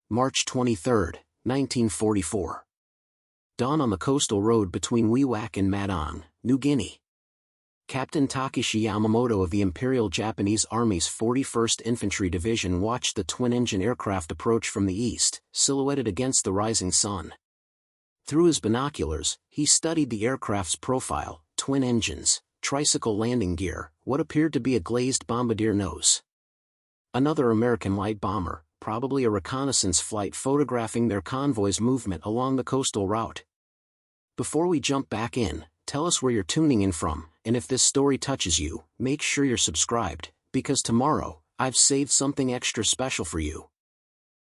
March 23, 1944. Dawn on the coastal road between Wewak and Madang, New Guinea. Captain Takeshi Yamamoto of the Imperial Japanese Army's 41st Infantry Division watched the twin-engine aircraft approach from the east, silhouetted against the rising sun. Through his binoculars, he studied the aircraft's profile, twin engines, tricycle landing gear, what appeared to be a glazed bombardier nose. Another American light bomber, probably a reconnaissance flight photographing their convoy's movement along the coastal route. Before we jump back in, tell us where you're tuning in from, and if this story touches you, make sure you're subscribed, because tomorrow, I've saved something extra special for you.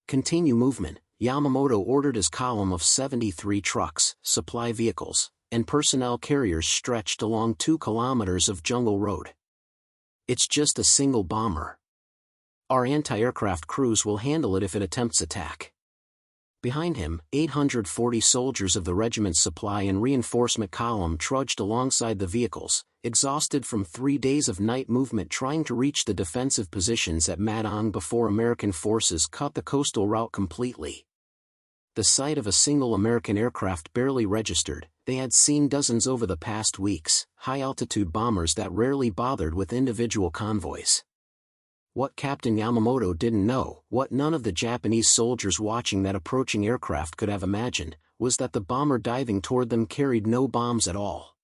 Continue movement. Yamamoto ordered his column of 73 trucks, supply vehicles, and personnel carriers stretched along 2 kilometers of jungle road. It's just a single bomber. Our anti-aircraft crews will handle it if it attempts attack. Behind him, 840 soldiers of the regiment's supply and reinforcement column trudged alongside the vehicles, exhausted from 3 days of night movement trying to reach the defensive positions at Madang before American forces cut the coastal route completely. The sight of a single American aircraft barely registered. They had seen dozens over the past weeks, high-altitude bombers that rarely bothered with individual convoys. What Captain Yamamoto didn't know, what none of the Japanese soldiers watching that approaching aircraft could have imagined, was that the bomber diving toward them carried no bombs at all.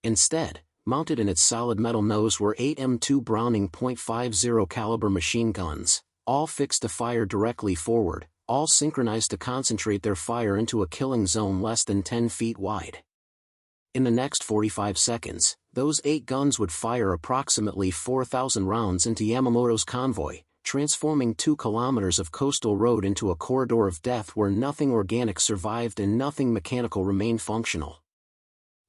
Instead, mounted in its solid metal nose were 8 M2 Browning .50 caliber machine guns, all fixed to fire directly forward, all synchronized to concentrate their fire into a killing zone less than 10 feet wide. In the next 45 seconds, those 8 guns would fire approximately 4,000 rounds into Yamamoto's convoy, transforming 2 kilometers of coastal road into a corridor of death where nothing organic survived and nothing mechanical remained functional.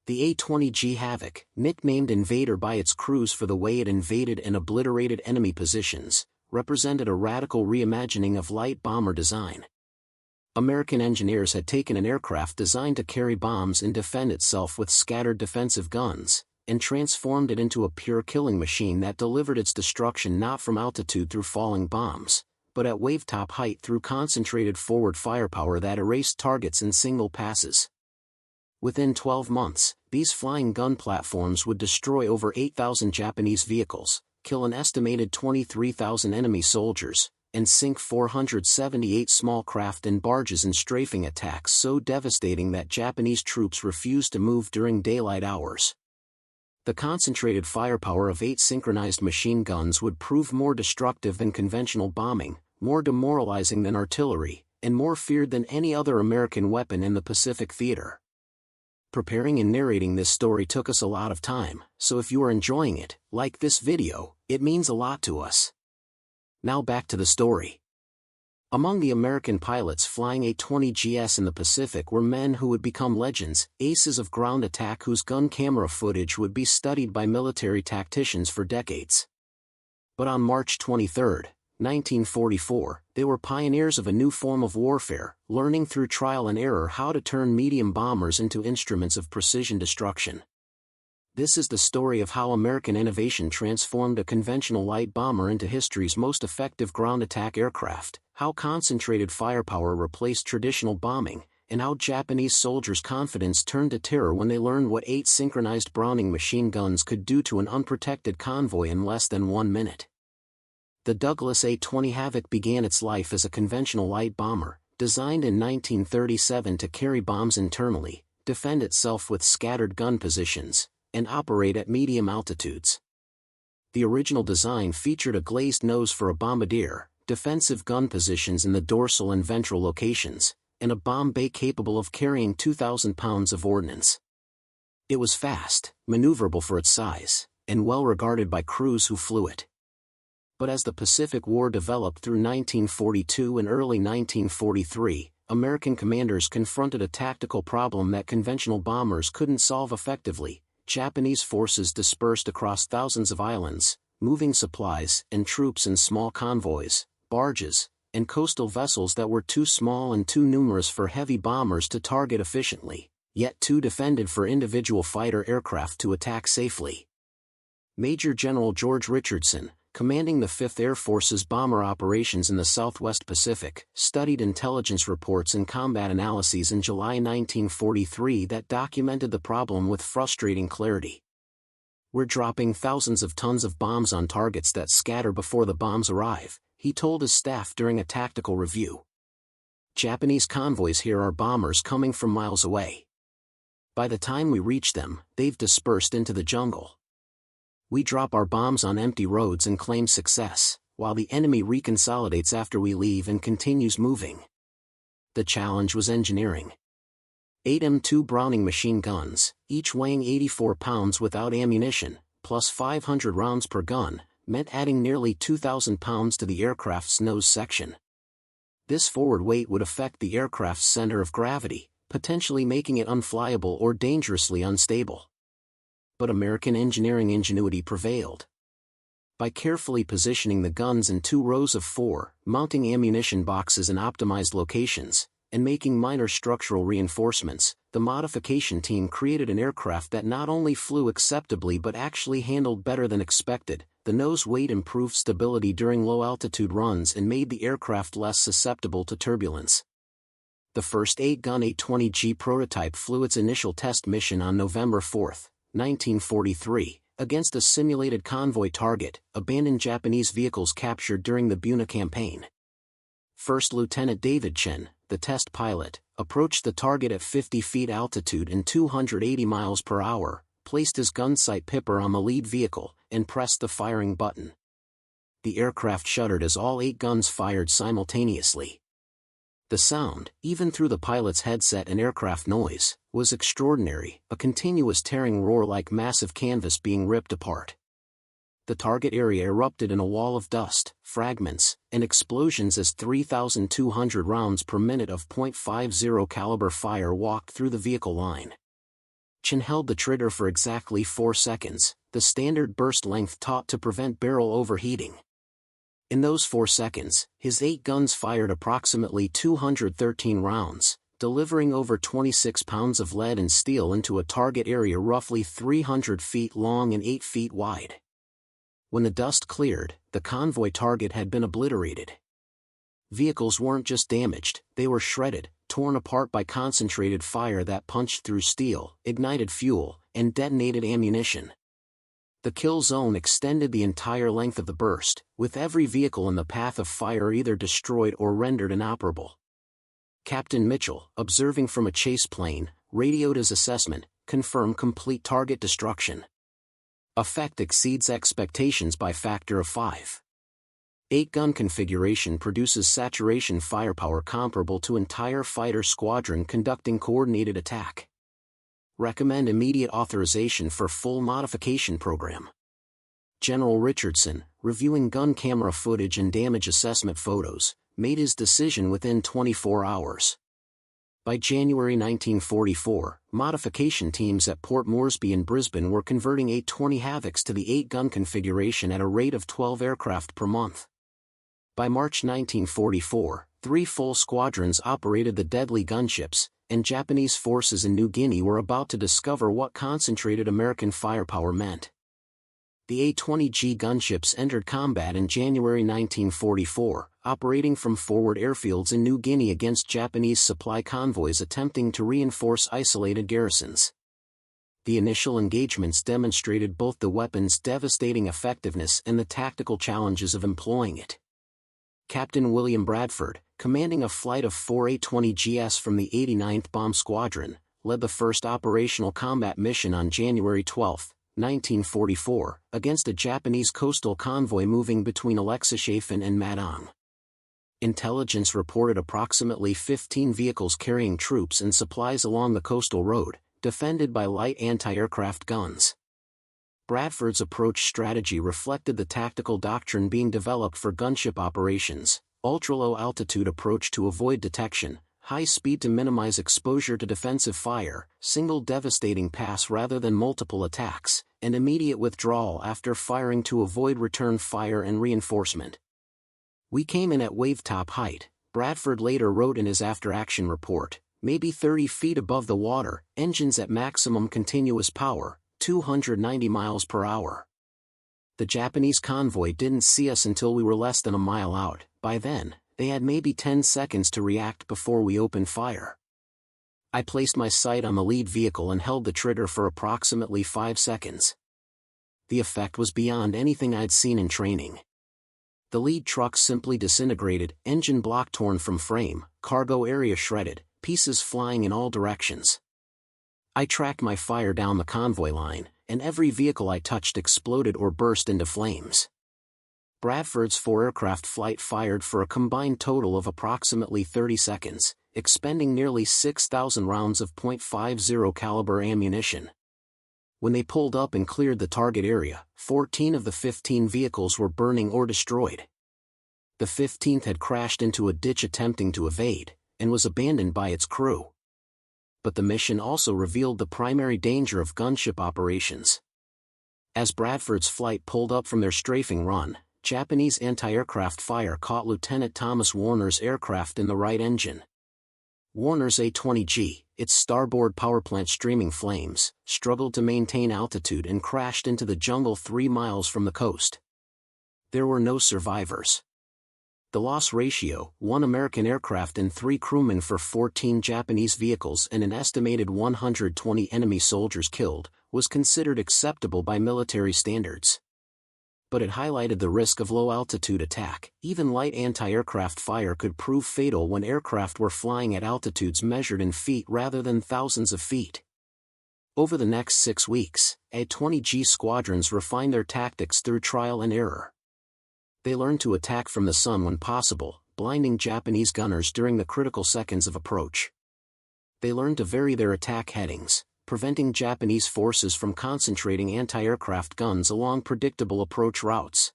The A-20G Havoc, nicknamed Invader by its crews for the way it invaded and obliterated enemy positions, represented a radical reimagining of light bomber design. American engineers had taken an aircraft designed to carry bombs and defend itself with scattered defensive guns, and transformed it into a pure killing machine that delivered its destruction not from altitude through falling bombs, but at wavetop height through concentrated forward firepower that erased targets in single passes. Within 12 months, these flying gun platforms would destroy over 8,000 Japanese vehicles, kill an estimated 23,000 enemy soldiers, and sink 478 small craft and barges in strafing attacks so devastating that Japanese troops refused to move during daylight hours. The concentrated firepower of 8 synchronized machine guns would prove more destructive than conventional bombing, more demoralizing than artillery, and more feared than any other American weapon in the Pacific theater. Preparing and narrating this story took us a lot of time, so if you are enjoying it, like this video, it means a lot to us. Now back to the story. Among the American pilots flying A-20Gs in the Pacific were men who would become legends, aces of ground attack whose gun camera footage would be studied by military tacticians for decades. But on March 23, 1944, they were pioneers of a new form of warfare, learning through trial and error how to turn medium bombers into instruments of precision destruction. This is the story of how American innovation transformed a conventional light bomber into history's most effective ground attack aircraft, how concentrated firepower replaced traditional bombing, and how Japanese soldiers' confidence turned to terror when they learned what 8 synchronized Browning machine guns could do to an unprotected convoy in less than 1 minute. The Douglas A-20 Havoc began its life as a conventional light bomber, designed in 1937 to carry bombs internally, defend itself with scattered gun positions, and operate at medium altitudes. The original design featured a glazed nose for a bombardier, defensive gun positions in the dorsal and ventral locations, and a bomb bay capable of carrying 2,000 pounds of ordnance. It was fast, maneuverable for its size, and well regarded by crews who flew it. But as the Pacific War developed through 1942 and early 1943, American commanders confronted a tactical problem that conventional bombers couldn't solve effectively. Japanese forces dispersed across thousands of islands, moving supplies and troops in small convoys, barges, and coastal vessels that were too small and too numerous for heavy bombers to target efficiently, yet too defended for individual fighter aircraft to attack safely. Major General George Richardson, commanding the 5th Air Force's bomber operations in the Southwest Pacific, studied intelligence reports and combat analyses in July 1943 that documented the problem with frustrating clarity. "We're dropping thousands of tons of bombs on targets that scatter before the bombs arrive," he told his staff during a tactical review. "Japanese convoys here are bombers coming from miles away. By the time we reach them, they've dispersed into the jungle. We drop our bombs on empty roads and claim success, while the enemy reconsolidates after we leave and continues moving." The challenge was engineering. 8 M2 Browning machine guns, each weighing 84 pounds without ammunition, plus 500 rounds per gun, meant adding nearly 2,000 pounds to the aircraft's nose section. This forward weight would affect the aircraft's center of gravity, potentially making it unflyable or dangerously unstable. But American engineering ingenuity prevailed. By carefully positioning the guns in 2 rows of 4, mounting ammunition boxes in optimized locations, and making minor structural reinforcements, the modification team created an aircraft that not only flew acceptably but actually handled better than expected. The nose weight improved stability during low-altitude runs and made the aircraft less susceptible to turbulence. The first 8-gun A-20G prototype flew its initial test mission on November 4, 1943, against a simulated convoy target, abandoned Japanese vehicles captured during the Buna campaign. First Lieutenant David Chen, the test pilot, approached the target at 50 feet altitude and 280 miles per hour, placed his gunsight pipper on the lead vehicle, and pressed the firing button. The aircraft shuddered as all 8 guns fired simultaneously. The sound, even through the pilot's headset and aircraft noise, was extraordinary, a continuous tearing roar like massive canvas being ripped apart. The target area erupted in a wall of dust, fragments, and explosions as 3,200 rounds per minute of .50 caliber fire walked through the vehicle line. Chen held the trigger for exactly 4 seconds, the standard burst length taught to prevent barrel overheating. In those 4 seconds, his 8 guns fired approximately 213 rounds, delivering over 26 pounds of lead and steel into a target area roughly 300 feet long and 8 feet wide. When the dust cleared, the convoy target had been obliterated. Vehicles weren't just damaged, they were shredded, torn apart by concentrated fire that punched through steel, ignited fuel, and detonated ammunition. The kill zone extended the entire length of the burst, with every vehicle in the path of fire either destroyed or rendered inoperable. Captain Mitchell, observing from a chase plane, radioed his assessment, confirmed complete target destruction. Effect exceeds expectations by factor of 5. 8-gun configuration produces saturation firepower comparable to entire fighter squadron conducting coordinated attack. Recommend immediate authorization for full modification program. General Richardson, reviewing gun camera footage and damage assessment photos, made his decision within 24 hours. By January 1944, modification teams at Port Moresby and Brisbane were converting A-20 Havocs to the 8-gun configuration at a rate of 12 aircraft per month. By March 1944, 3 full squadrons operated the deadly gunships, and Japanese forces in New Guinea were about to discover what concentrated American firepower meant. The A-20G gunships entered combat in January 1944, operating from forward airfields in New Guinea against Japanese supply convoys attempting to reinforce isolated garrisons. The initial engagements demonstrated both the weapon's devastating effectiveness and the tactical challenges of employing it. Captain William Bradford, commanding a flight of 4 A-20Gs from the 89th Bomb Squadron, led the first operational combat mission on January 12, 1944, against a Japanese coastal convoy moving between Alexishafen and Madang. Intelligence reported approximately 15 vehicles carrying troops and supplies along the coastal road, defended by light anti-aircraft guns. Bradford's approach strategy reflected the tactical doctrine being developed for gunship operations: ultra-low altitude approach to avoid detection, high speed to minimize exposure to defensive fire, single devastating pass rather than multiple attacks, and immediate withdrawal after firing to avoid return fire and reinforcement. "We came in at wave-top height," Bradford later wrote in his after-action report, "maybe 30 feet above the water, engines at maximum continuous power, 290 miles per hour. The Japanese convoy didn't see us until we were less than a mile out. By then, they had maybe 10 seconds to react before we opened fire. I placed my sight on the lead vehicle and held the trigger for approximately 5 seconds. The effect was beyond anything I'd seen in training. The lead truck simply disintegrated, engine block torn from frame, cargo area shredded, pieces flying in all directions. I tracked my fire down the convoy line, and every vehicle I touched exploded or burst into flames. Bradford's 4-aircraft flight fired for a combined total of approximately 30 seconds, expending nearly 6,000 rounds of .50 caliber ammunition. When they pulled up and cleared the target area, 14 of the 15 vehicles were burning or destroyed. The 15th had crashed into a ditch attempting to evade, and was abandoned by its crew. But the mission also revealed the primary danger of gunship operations. As Bradford's flight pulled up from their strafing run, Japanese anti-aircraft fire caught Lieutenant Thomas Warner's aircraft in the right engine. Warner's A-20G, its starboard powerplant streaming flames, struggled to maintain altitude and crashed into the jungle 3 miles from the coast. There were no survivors. The loss ratio, 1 American aircraft and 3 crewmen for 14 Japanese vehicles and an estimated 120 enemy soldiers killed, was considered acceptable by military standards. But it highlighted the risk of low-altitude attack. Even light anti-aircraft fire could prove fatal when aircraft were flying at altitudes measured in feet rather than thousands of feet. Over the next 6 weeks, A-20G squadrons refined their tactics through trial and error. They learned to attack from the sun when possible, blinding Japanese gunners during the critical seconds of approach. They learned to vary their attack headings, preventing Japanese forces from concentrating anti-aircraft guns along predictable approach routes.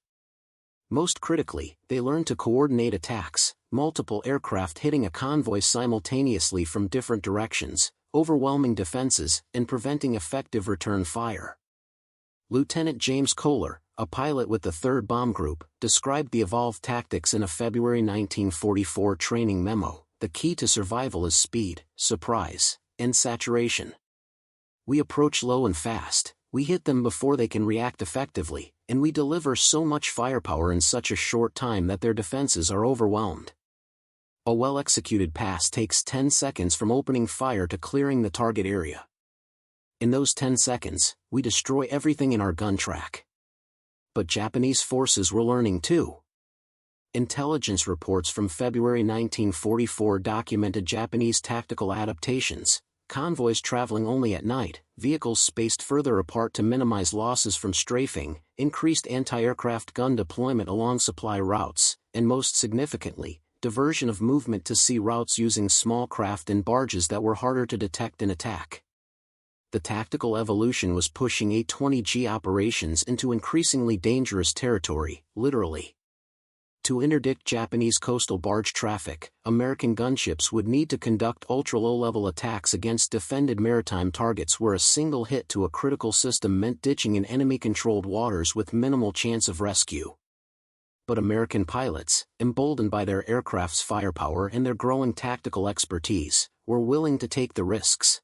Most critically, they learned to coordinate attacks, multiple aircraft hitting a convoy simultaneously from different directions, overwhelming defenses, and preventing effective return fire. Lieutenant James Kohler, a pilot with the 3rd Bomb Group, described the evolved tactics in a February 1944 training memo. The key to survival is speed, surprise, and saturation. We approach low and fast, we hit them before they can react effectively, and we deliver so much firepower in such a short time that their defenses are overwhelmed. A well-executed pass takes 10 seconds from opening fire to clearing the target area. In those 10 seconds, we destroy everything in our gun track. But Japanese forces were learning too. Intelligence reports from February 1944 documented Japanese tactical adaptations: convoys traveling only at night, vehicles spaced further apart to minimize losses from strafing, increased anti-aircraft gun deployment along supply routes, and most significantly, diversion of movement to sea routes using small craft and barges that were harder to detect and attack. The tactical evolution was pushing A-20G operations into increasingly dangerous territory, literally. To interdict Japanese coastal barge traffic, American gunships would need to conduct ultra-low-level attacks against defended maritime targets where a single hit to a critical system meant ditching in enemy-controlled waters with minimal chance of rescue. But American pilots, emboldened by their aircraft's firepower and their growing tactical expertise, were willing to take the risks.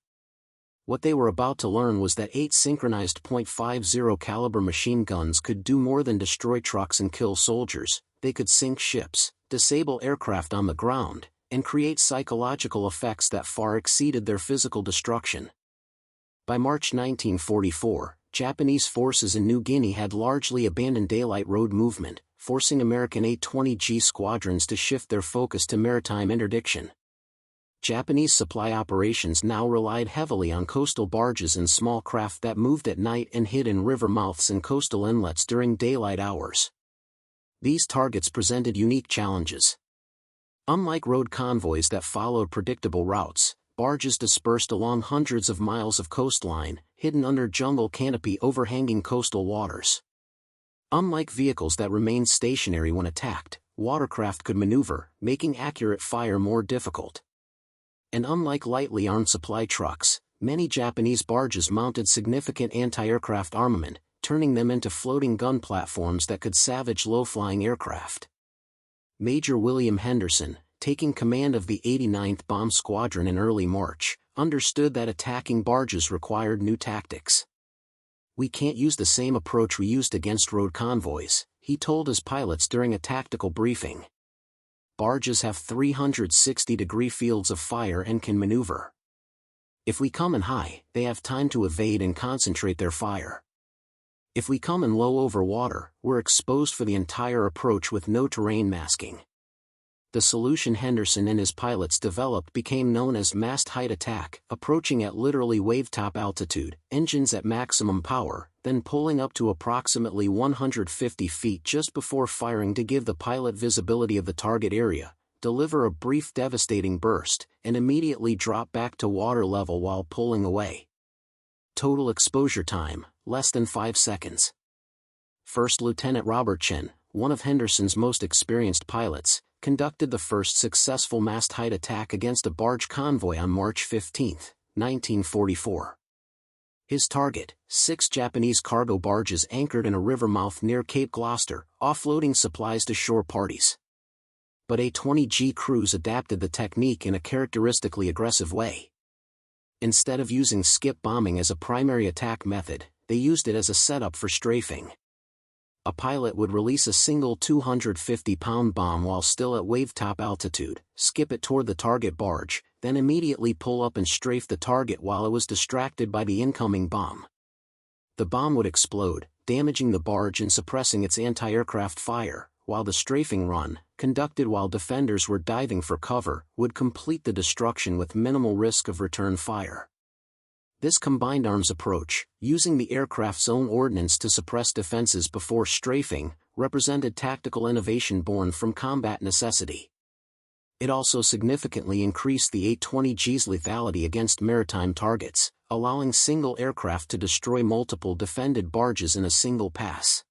What they were about to learn was that 8 synchronized .50 caliber machine guns could do more than destroy trucks and kill soldiers. They could sink ships, disable aircraft on the ground, and create psychological effects that far exceeded their physical destruction. By March 1944, Japanese forces in New Guinea had largely abandoned daylight road movement, forcing American A-20G squadrons to shift their focus to maritime interdiction. Japanese supply operations now relied heavily on coastal barges and small craft that moved at night and hid in river mouths and coastal inlets during daylight hours. These targets presented unique challenges. Unlike road convoys that followed predictable routes, barges dispersed along hundreds of miles of coastline, hidden under jungle canopy overhanging coastal waters. Unlike vehicles that remained stationary when attacked, watercraft could maneuver, making accurate fire more difficult. And unlike lightly armed supply trucks, many Japanese barges mounted significant anti-aircraft armament, turning them into floating gun platforms that could savage low-flying aircraft. Major William Henderson, taking command of the 89th Bomb Squadron in early March, understood that attacking barges required new tactics. "We can't use the same approach we used against road convoys," he told his pilots during a tactical briefing. "Barges have 360-degree fields of fire and can maneuver. If we come in high, they have time to evade and concentrate their fire. If we come in low over water, we're exposed for the entire approach with no terrain masking." The solution Henderson and his pilots developed became known as mast height attack, approaching at literally wave-top altitude, engines at maximum power, then pulling up to approximately 150 feet just before firing to give the pilot visibility of the target area, deliver a brief devastating burst, and immediately drop back to water level while pulling away. Total exposure time, less than 5 seconds. First Lieutenant Robert Chen, one of Henderson's most experienced pilots, conducted the first successful mast height attack against a barge convoy on March 15, 1944. His target, 6 Japanese cargo barges anchored in a river mouth near Cape Gloucester, offloading supplies to shore parties. But A-20G crews adapted the technique in a characteristically aggressive way. Instead of using skip bombing as a primary attack method, they used it as a setup for strafing. A pilot would release a single 250-pound bomb while still at wave-top altitude, skip it toward the target barge, then immediately pull up and strafe the target while it was distracted by the incoming bomb. The bomb would explode, damaging the barge and suppressing its anti-aircraft fire, while the strafing run, conducted while defenders were diving for cover, would complete the destruction with minimal risk of return fire. This combined arms approach, using the aircraft's own ordnance to suppress defenses before strafing, represented tactical innovation born from combat necessity. It also significantly increased the A-20G's lethality against maritime targets, allowing single aircraft to destroy multiple defended barges in a single pass.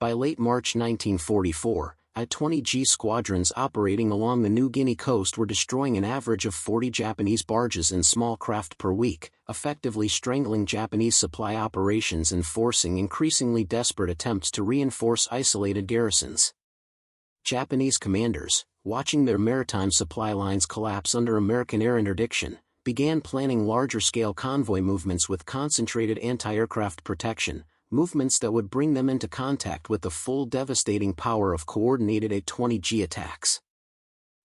By late March 1944, A-20G squadrons operating along the New Guinea coast were destroying an average of 40 Japanese barges and small craft per week, effectively strangling Japanese supply operations and forcing increasingly desperate attempts to reinforce isolated garrisons. Japanese commanders, watching their maritime supply lines collapse under American air interdiction, began planning larger-scale convoy movements with concentrated anti-aircraft protection, movements that would bring them into contact with the full devastating power of coordinated A-20G attacks.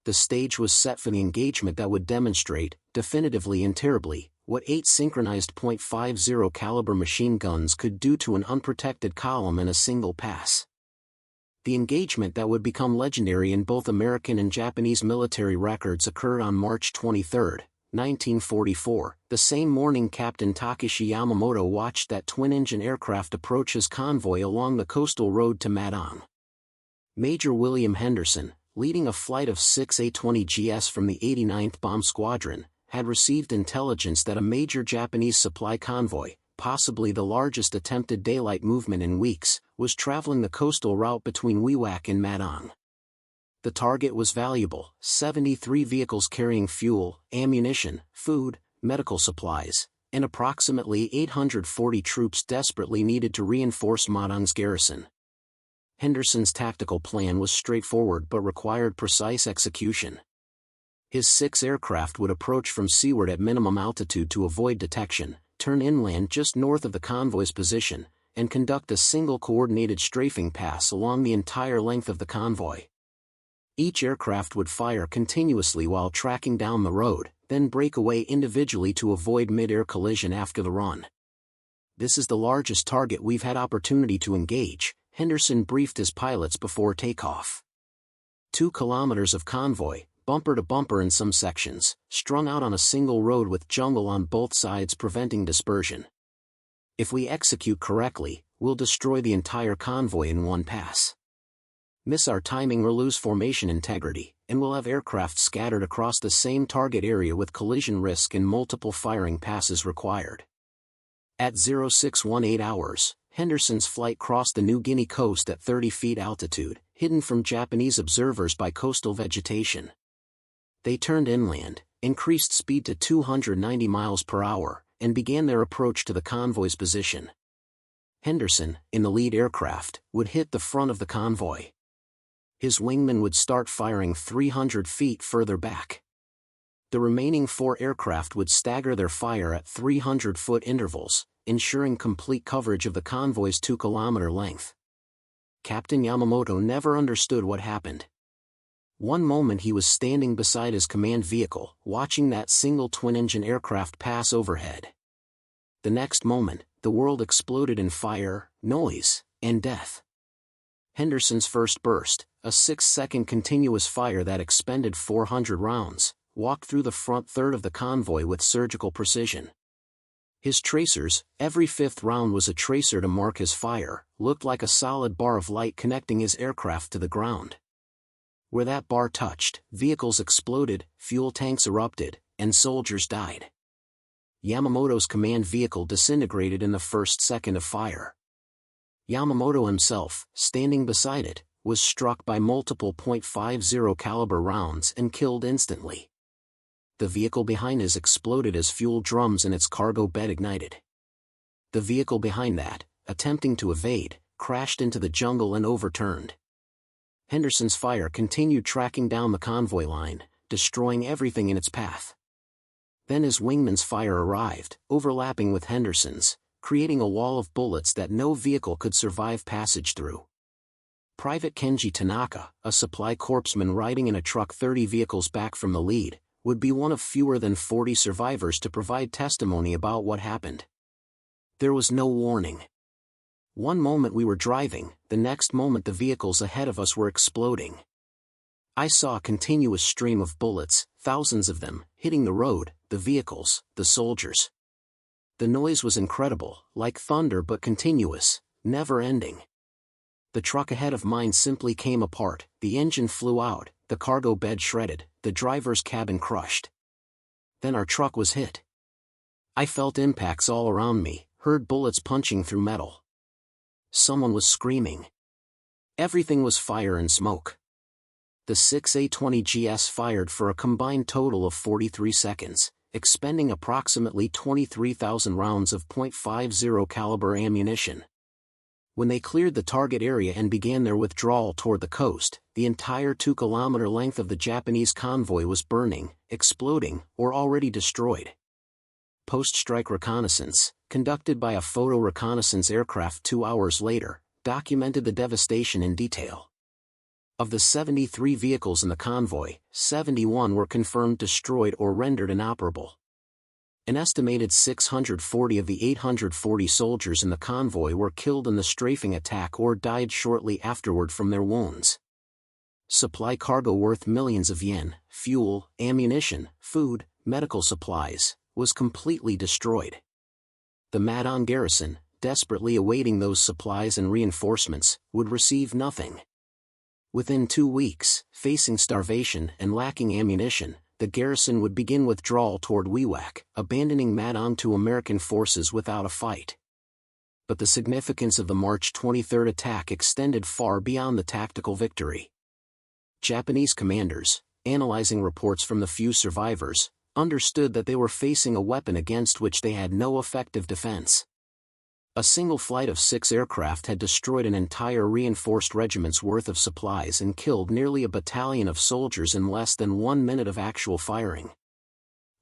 The stage was set for the engagement that would demonstrate, definitively and terribly, what 8 synchronized .50 caliber machine guns could do to an unprotected column in a single pass. The engagement that would become legendary in both American and Japanese military records occurred on March 23, 1944, the same morning Captain Takeshi Yamamoto watched that twin-engine aircraft approach his convoy along the coastal road to Madong. Major William Henderson, leading a flight of 6 A-20Gs from the 89th Bomb Squadron, had received intelligence that a major Japanese supply convoy, possibly the largest attempted daylight movement in weeks, was traveling the coastal route between WWII and Madong. The target was valuable, 73 vehicles carrying fuel, ammunition, food, medical supplies, and approximately 840 troops desperately needed to reinforce Madong's garrison. Henderson's tactical plan was straightforward but required precise execution. His 6 aircraft would approach from seaward at minimum altitude to avoid detection, turn inland just north of the convoy's position, and conduct a single coordinated strafing pass along the entire length of the convoy. Each aircraft would fire continuously while tracking down the road, then break away individually to avoid mid-air collision after the run. "This is the largest target we've had opportunity to engage," Henderson briefed his pilots before takeoff. 2 kilometers of convoy, bumper to bumper in some sections, strung out on a single road with jungle on both sides preventing dispersion. "If we execute correctly, we'll destroy the entire convoy in one pass. Miss our timing or lose formation integrity, and we'll have aircraft scattered across the same target area with collision risk and multiple firing passes required." At 0618 hours, Henderson's flight crossed the New Guinea coast at 30 feet altitude, hidden from Japanese observers by coastal vegetation. They turned inland, increased speed to 290 miles per hour, and began their approach to the convoy's position. Henderson, in the lead aircraft, would hit the front of the convoy. His wingman would start firing 300 feet further back. The remaining 4 aircraft would stagger their fire at 300-foot intervals, ensuring complete coverage of the convoy's 2-kilometer length. Captain Yamamoto never understood what happened. One moment he was standing beside his command vehicle, watching that single twin-engine aircraft pass overhead. The next moment, the world exploded in fire, noise, and death. Henderson's first burst, a 6-second continuous fire that expended 400 rounds, walked through the front third of the convoy with surgical precision. His tracers, every fifth round was a tracer to mark his fire, looked like a solid bar of light connecting his aircraft to the ground. Where that bar touched, vehicles exploded, fuel tanks erupted, and soldiers died. Yamamoto's command vehicle disintegrated in the first second of fire. Yamamoto himself, standing beside it, was struck by multiple .50 caliber rounds and killed instantly. The vehicle behind his exploded as fuel drums in its cargo bed ignited. The vehicle behind that, attempting to evade, crashed into the jungle and overturned. Henderson's fire continued tracking down the convoy line, destroying everything in its path. Then his wingman's fire arrived, overlapping with Henderson's, creating a wall of bullets that no vehicle could survive passage through. Private Kenji Tanaka, a supply corpsman riding in a truck 30 vehicles back from the lead, would be one of fewer than 40 survivors to provide testimony about what happened. There was no warning. One moment we were driving, the next moment the vehicles ahead of us were exploding. I saw a continuous stream of bullets, thousands of them, hitting the road, the vehicles, the soldiers. The noise was incredible, like thunder but continuous, never ending. The truck ahead of mine simply came apart, the engine flew out, the cargo bed shredded, the driver's cabin crushed. Then our truck was hit. I felt impacts all around me, heard bullets punching through metal. Someone was screaming. Everything was fire and smoke. The 6 A-20Gs fired for a combined total of 43 seconds, expending approximately 23,000 rounds of .50 caliber ammunition. When they cleared the target area and began their withdrawal toward the coast, the entire 2-kilometer length of the Japanese convoy was burning, exploding, or already destroyed. Post-strike reconnaissance, conducted by a photo reconnaissance aircraft 2 hours later, documented the devastation in detail. Of the 73 vehicles in the convoy, 71 were confirmed destroyed or rendered inoperable. An estimated 640 of the 840 soldiers in the convoy were killed in the strafing attack or died shortly afterward from their wounds. Supply cargo worth millions of yen, fuel, ammunition, food, medical supplies, was completely destroyed. The Madon garrison, desperately awaiting those supplies and reinforcements, would receive nothing. Within 2 weeks, facing starvation and lacking ammunition, the garrison would begin withdrawal toward WWII, abandoning Madon to American forces without a fight. But the significance of the March 23 attack extended far beyond the tactical victory. Japanese commanders, analyzing reports from the few survivors, understood that they were facing a weapon against which they had no effective defense. A single flight of 6 aircraft had destroyed an entire reinforced regiment's worth of supplies and killed nearly a battalion of soldiers in less than 1 minute of actual firing.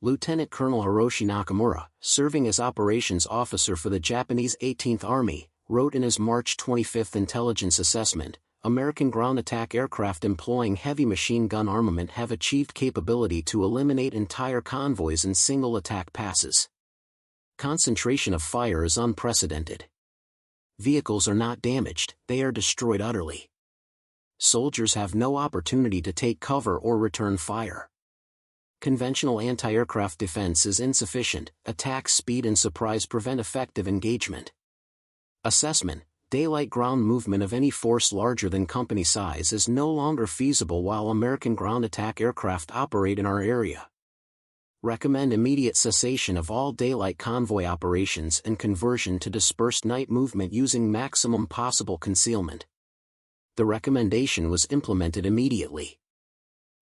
Lieutenant Colonel Hiroshi Nakamura, serving as operations officer for the Japanese 18th Army, wrote in his March 25 intelligence assessment, American ground attack aircraft employing heavy machine gun armament have achieved capability to eliminate entire convoys in single attack passes. Concentration of fire is unprecedented. Vehicles are not damaged, they are destroyed utterly. Soldiers have no opportunity to take cover or return fire. Conventional anti-aircraft defense is insufficient, attack speed and surprise prevent effective engagement. Assessment: daylight ground movement of any force larger than company size is no longer feasible while American ground attack aircraft operate in our area. Recommend immediate cessation of all daylight convoy operations and conversion to dispersed night movement using maximum possible concealment. The recommendation was implemented immediately.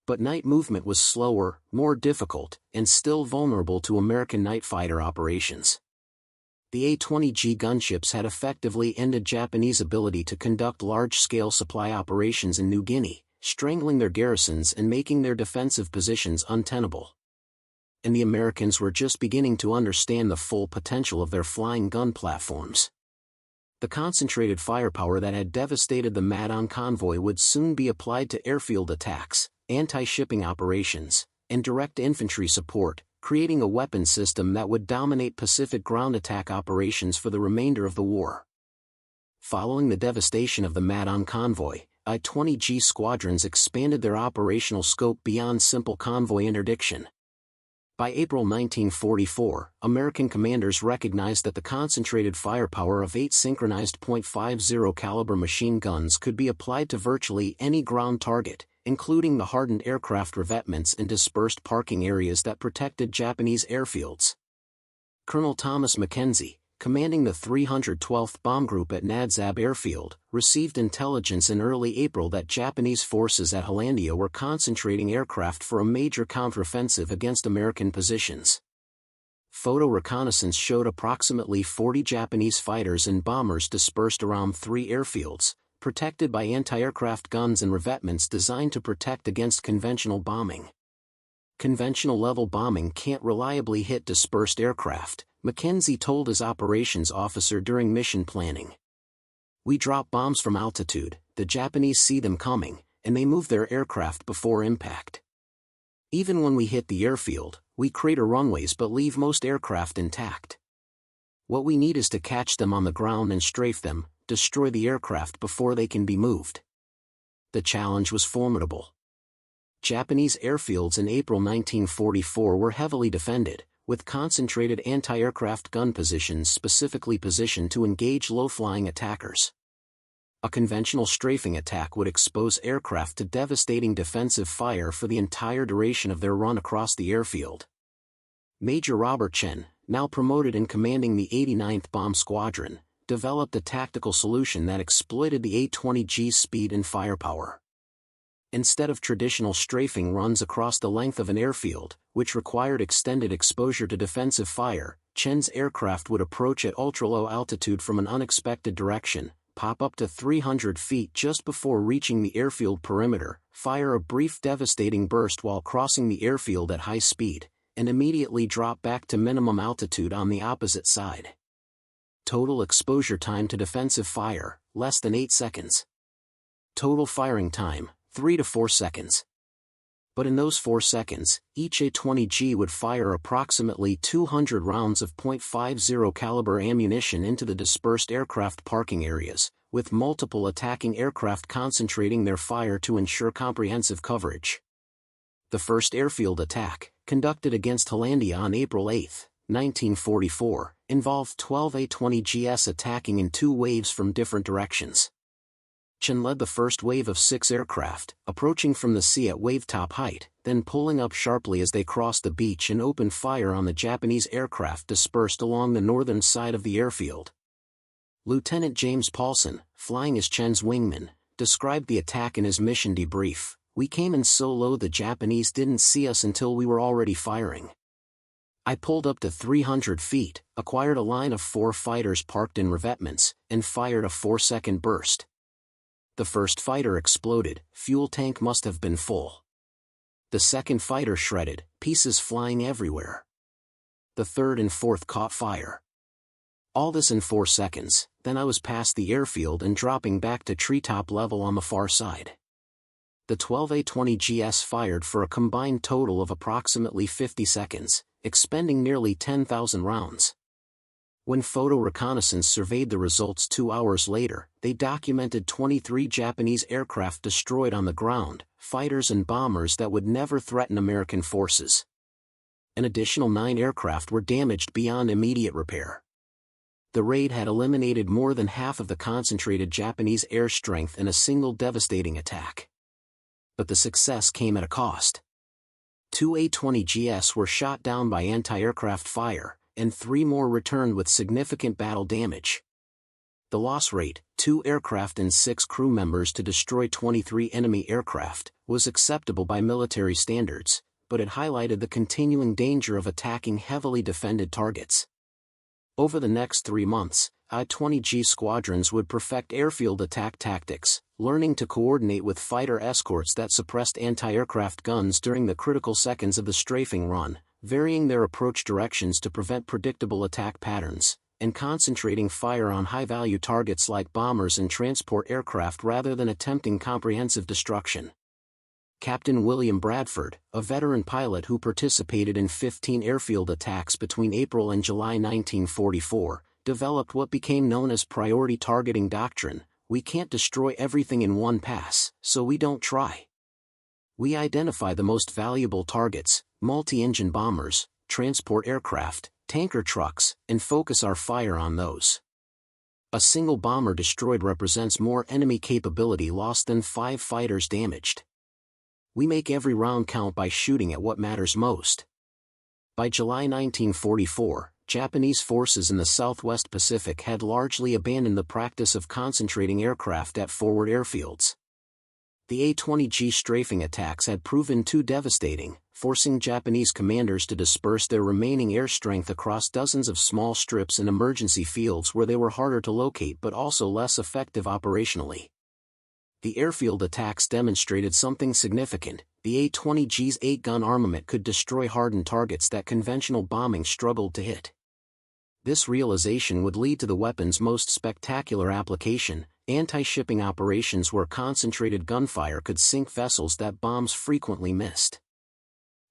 But night movement was slower, more difficult, and still vulnerable to American night fighter operations. The A-20G gunships had effectively ended Japanese ability to conduct large-scale supply operations in New Guinea, strangling their garrisons and making their defensive positions untenable. and the Americans were just beginning to understand the full potential of their flying gun platforms. The concentrated firepower that had devastated the Madon convoy would soon be applied to airfield attacks, anti-shipping operations, and direct infantry support, creating a weapon system that would dominate Pacific ground attack operations for the remainder of the war. Following the devastation of the Madon convoy, A-20G squadrons expanded their operational scope beyond simple convoy interdiction. By April 1944, American commanders recognized that the concentrated firepower of 8 synchronized .50 caliber machine guns could be applied to virtually any ground target, including the hardened aircraft revetments and dispersed parking areas that protected Japanese airfields. Colonel Thomas Mackenzie, commanding the 312th Bomb Group at Nadzab Airfield, received intelligence in early April that Japanese forces at Hollandia were concentrating aircraft for a major counteroffensive against American positions. Photo reconnaissance showed approximately 40 Japanese fighters and bombers dispersed around 3 airfields, protected by anti-aircraft guns and revetments designed to protect against conventional bombing. Conventional level bombing can't reliably hit dispersed aircraft, Mackenzie told his operations officer during mission planning. We drop bombs from altitude, the Japanese see them coming, and they move their aircraft before impact. Even when we hit the airfield, we crater runways but leave most aircraft intact. What we need is to catch them on the ground and strafe them, destroy the aircraft before they can be moved. The challenge was formidable. Japanese airfields in April 1944 were heavily defended, with concentrated anti-aircraft gun positions specifically positioned to engage low-flying attackers. A conventional strafing attack would expose aircraft to devastating defensive fire for the entire duration of their run across the airfield. Major Robert Chen, now promoted and commanding the 89th Bomb Squadron, developed a tactical solution that exploited the A-20G's speed and firepower. Instead of traditional strafing runs across the length of an airfield, which required extended exposure to defensive fire, Chen's aircraft would approach at ultra-low altitude from an unexpected direction, pop up to 300 feet just before reaching the airfield perimeter, fire a brief devastating burst while crossing the airfield at high speed, and immediately drop back to minimum altitude on the opposite side. Total exposure time to defensive fire, less than 8 seconds. Total firing time, 3 to 4 seconds. But in those 4 seconds, each A-20G would fire approximately 200 rounds of .50 caliber ammunition into the dispersed aircraft parking areas, with multiple attacking aircraft concentrating their fire to ensure comprehensive coverage. The first airfield attack, conducted against Hollandia on April 8, 1944, involved 12 A-20Gs attacking in 2 waves from different directions. Chen led the first wave of 6 aircraft, approaching from the sea at wave-top height, then pulling up sharply as they crossed the beach and opened fire on the Japanese aircraft dispersed along the northern side of the airfield. Lieutenant James Paulson, flying as Chen's wingman, described the attack in his mission debrief. We came in so low the Japanese didn't see us until we were already firing. I pulled up to 300 feet, acquired a line of 4 fighters parked in revetments, and fired a 4-second burst. The first fighter exploded, fuel tank must have been full. The second fighter shredded, pieces flying everywhere. The third and fourth caught fire. All this in 4 seconds, then I was past the airfield and dropping back to treetop level on the far side. The 12 A-20Gs fired for a combined total of approximately 50 seconds, expending nearly 10,000 rounds. When photo reconnaissance surveyed the results 2 hours later, they documented 23 Japanese aircraft destroyed on the ground, fighters and bombers that would never threaten American forces. An additional 9 aircraft were damaged beyond immediate repair. The raid had eliminated more than half of the concentrated Japanese air strength in a single devastating attack. But the success came at a cost. 2 A-20Gs were shot down by anti-aircraft fire, and 3 more returned with significant battle damage. The loss rate, 2 aircraft and 6 crew members to destroy 23 enemy aircraft, was acceptable by military standards, but it highlighted the continuing danger of attacking heavily defended targets. Over the next 3 months, A-20G squadrons would perfect airfield attack tactics, learning to coordinate with fighter escorts that suppressed anti-aircraft guns during the critical seconds of the strafing run, varying their approach directions to prevent predictable attack patterns, and concentrating fire on high-value targets like bombers and transport aircraft rather than attempting comprehensive destruction. Captain William Bradford, a veteran pilot who participated in 15 airfield attacks between April and July 1944, developed what became known as priority targeting doctrine. We can't destroy everything in one pass, so we don't try. We identify the most valuable targets, multi-engine bombers, transport aircraft, tanker trucks, and focus our fire on those. A single bomber destroyed represents more enemy capability lost than 5 fighters damaged. We make every round count by shooting at what matters most. By July 1944, Japanese forces in the Southwest Pacific had largely abandoned the practice of concentrating aircraft at forward airfields. The A-20G strafing attacks had proven too devastating, forcing Japanese commanders to disperse their remaining air strength across dozens of small strips and emergency fields where they were harder to locate but also less effective operationally. The airfield attacks demonstrated something significant. The A-20G's 8-gun armament could destroy hardened targets that conventional bombing struggled to hit. This realization would lead to the weapon's most spectacular application, anti-shipping operations where concentrated gunfire could sink vessels that bombs frequently missed.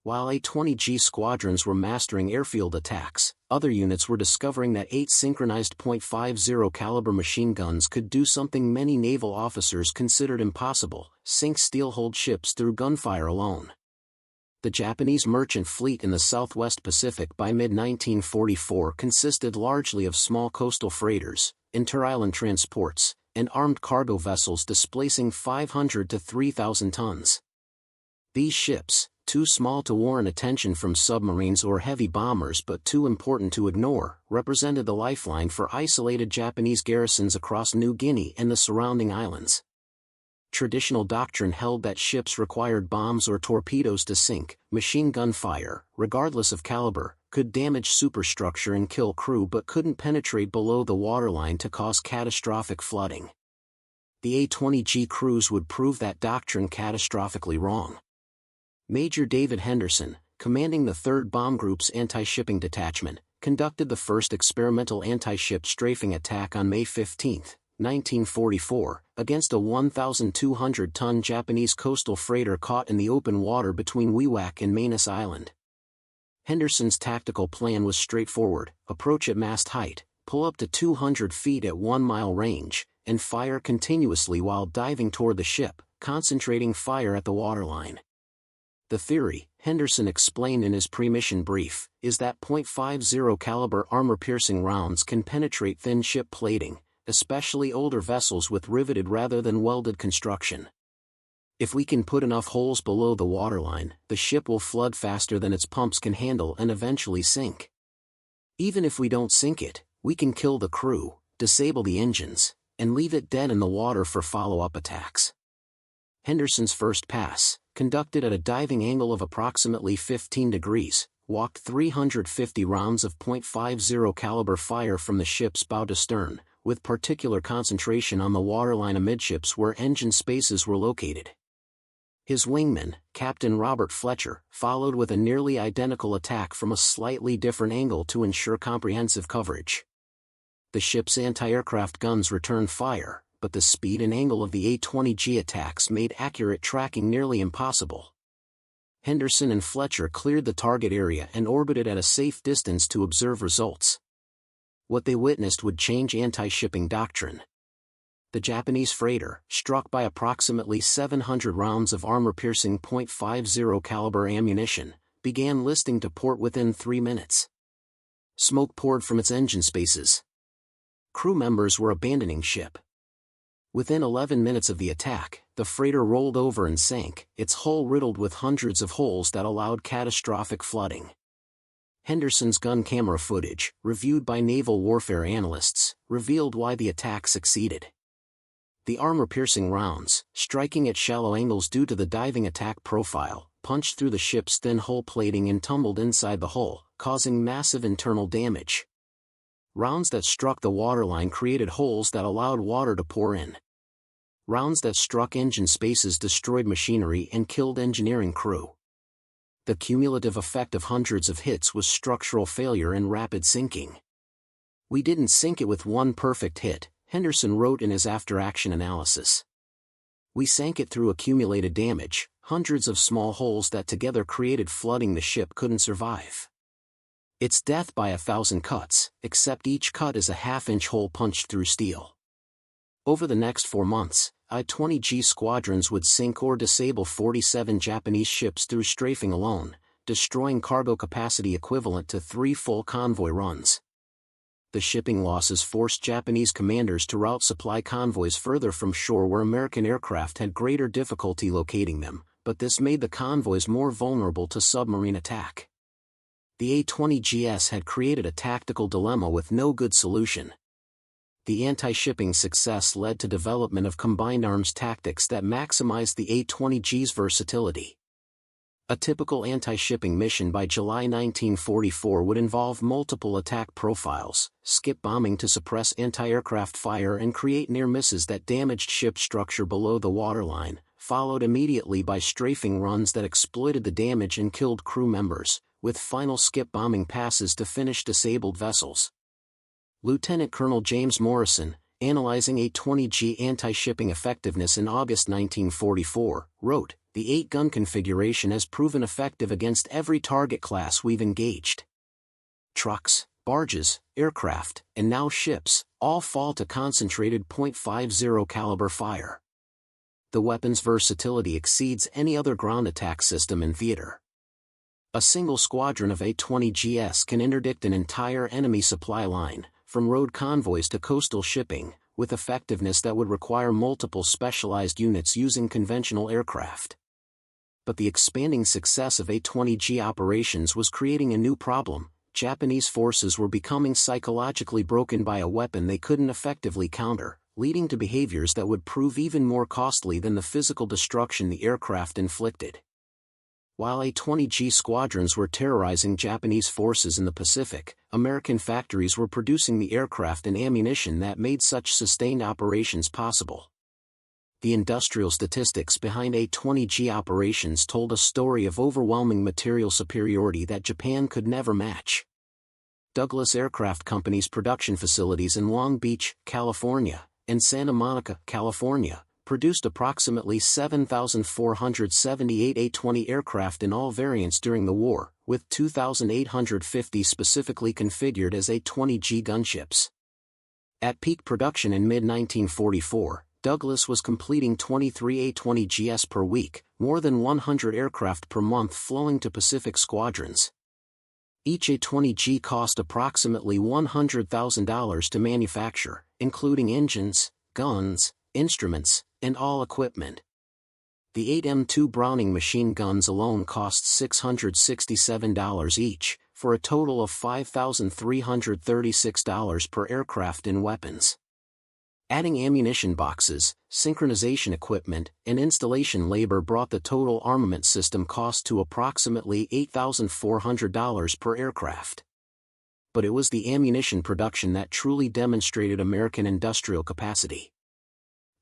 While A-20G squadrons were mastering airfield attacks, other units were discovering that 8 synchronized .50 caliber machine guns could do something many naval officers considered impossible: sink steel-hulled ships through gunfire alone. The Japanese merchant fleet in the Southwest Pacific by mid-1944 consisted largely of small coastal freighters, inter-island transports, and armed cargo vessels displacing 500 to 3,000 tons. These ships, too small to warrant attention from submarines or heavy bombers but too important to ignore, represented the lifeline for isolated Japanese garrisons across New Guinea and the surrounding islands. Traditional doctrine held that ships required bombs or torpedoes to sink. Machine gun fire, regardless of caliber, could damage superstructure and kill crew but couldn't penetrate below the waterline to cause catastrophic flooding. The A-20G crews would prove that doctrine catastrophically wrong. Major David Henderson, commanding the 3rd Bomb Group's anti-shipping detachment, conducted the first experimental anti-ship strafing attack on May 15, 1944, against a 1,200-ton Japanese coastal freighter caught in the open water between Wewak and Manus Island. Henderson's tactical plan was straightforward: approach at mast height, pull up to 200 feet at 1-mile range, and fire continuously while diving toward the ship, concentrating fire at the waterline. The theory, Henderson explained in his pre-mission brief, is that .50 caliber armor-piercing rounds can penetrate thin ship plating, especially older vessels with riveted rather than welded construction. If we can put enough holes below the waterline, the ship will flood faster than its pumps can handle and eventually sink. Even if we don't sink it, we can kill the crew, disable the engines, and leave it dead in the water for follow-up attacks. Henderson's first pass, conducted at a diving angle of approximately 15 degrees, walked 350 rounds of .50 caliber fire from the ship's bow to stern, with particular concentration on the waterline amidships where engine spaces were located. His wingman, Captain Robert Fletcher, followed with a nearly identical attack from a slightly different angle to ensure comprehensive coverage. The ship's anti-aircraft guns returned fire, but the speed and angle of the A-20G attacks made accurate tracking nearly impossible. Henderson and Fletcher cleared the target area and orbited at a safe distance to observe results. What they witnessed would change anti-shipping doctrine. The Japanese freighter, struck by approximately 700 rounds of armor-piercing .50 caliber ammunition, began listing to port within 3 minutes. Smoke poured from its engine spaces. Crew members were abandoning ship. Within 11 minutes of the attack, the freighter rolled over and sank, its hull riddled with hundreds of holes that allowed catastrophic flooding. Henderson's gun camera footage, reviewed by naval warfare analysts, revealed why the attack succeeded. The armor-piercing rounds, striking at shallow angles due to the diving attack profile, punched through the ship's thin hull plating and tumbled inside the hull, causing massive internal damage. Rounds that struck the waterline created holes that allowed water to pour in. Rounds that struck engine spaces destroyed machinery and killed engineering crew. The cumulative effect of hundreds of hits was structural failure and rapid sinking. "We didn't sink it with one perfect hit," Henderson wrote in his after-action analysis. "We sank it through accumulated damage, hundreds of small holes that together created flooding the ship couldn't survive. It's death by 1,000 cuts, except each cut is a half-inch hole punched through steel." Over the next 4 months, A-20G squadrons would sink or disable 47 Japanese ships through strafing alone, destroying cargo capacity equivalent to 3 full convoy runs. The shipping losses forced Japanese commanders to route supply convoys further from shore where American aircraft had greater difficulty locating them, but this made the convoys more vulnerable to submarine attack. The A-20GS had created a tactical dilemma with no good solution. The anti-shipping success led to development of combined arms tactics that maximized the A-20G's versatility. A typical anti-shipping mission by July 1944 would involve multiple attack profiles, skip bombing to suppress anti-aircraft fire and create near misses that damaged ship structure below the waterline, followed immediately by strafing runs that exploited the damage and killed crew members, with final skip bombing passes to finish disabled vessels. Lieutenant Colonel James Morrison, analyzing A-20G anti-shipping effectiveness in August 1944, wrote, "The 8-gun configuration has proven effective against every target class we've engaged. Trucks, barges, aircraft, and now ships, all fall to concentrated .50 caliber fire. The weapon's versatility exceeds any other ground attack system in theater. A single squadron of A-20GS can interdict an entire enemy supply line, from road convoys to coastal shipping, with effectiveness that would require multiple specialized units using conventional aircraft." But the expanding success of A-20G operations was creating a new problem. Japanese forces were becoming psychologically broken by a weapon they couldn't effectively counter, leading to behaviors that would prove even more costly than the physical destruction the aircraft inflicted. While A-20G squadrons were terrorizing Japanese forces in the Pacific, American factories were producing the aircraft and ammunition that made such sustained operations possible. The industrial statistics behind A-20G operations told a story of overwhelming material superiority that Japan could never match. Douglas Aircraft Company's production facilities in Long Beach, California, and Santa Monica, California, produced approximately 7,478 A-20 aircraft in all variants during the war, with 2,850 specifically configured as A-20G gunships. At peak production in mid-1944, Douglas was completing 23 A-20GS per week, more than 100 aircraft per month flowing to Pacific squadrons. Each A-20G cost approximately $100,000 to manufacture, including engines, guns, instruments, and all equipment. The 8M2 Browning machine guns alone cost $667 each, for a total of $5,336 per aircraft in weapons. Adding ammunition boxes, synchronization equipment, and installation labor brought the total armament system cost to approximately $8,400 per aircraft. But it was the ammunition production that truly demonstrated American industrial capacity.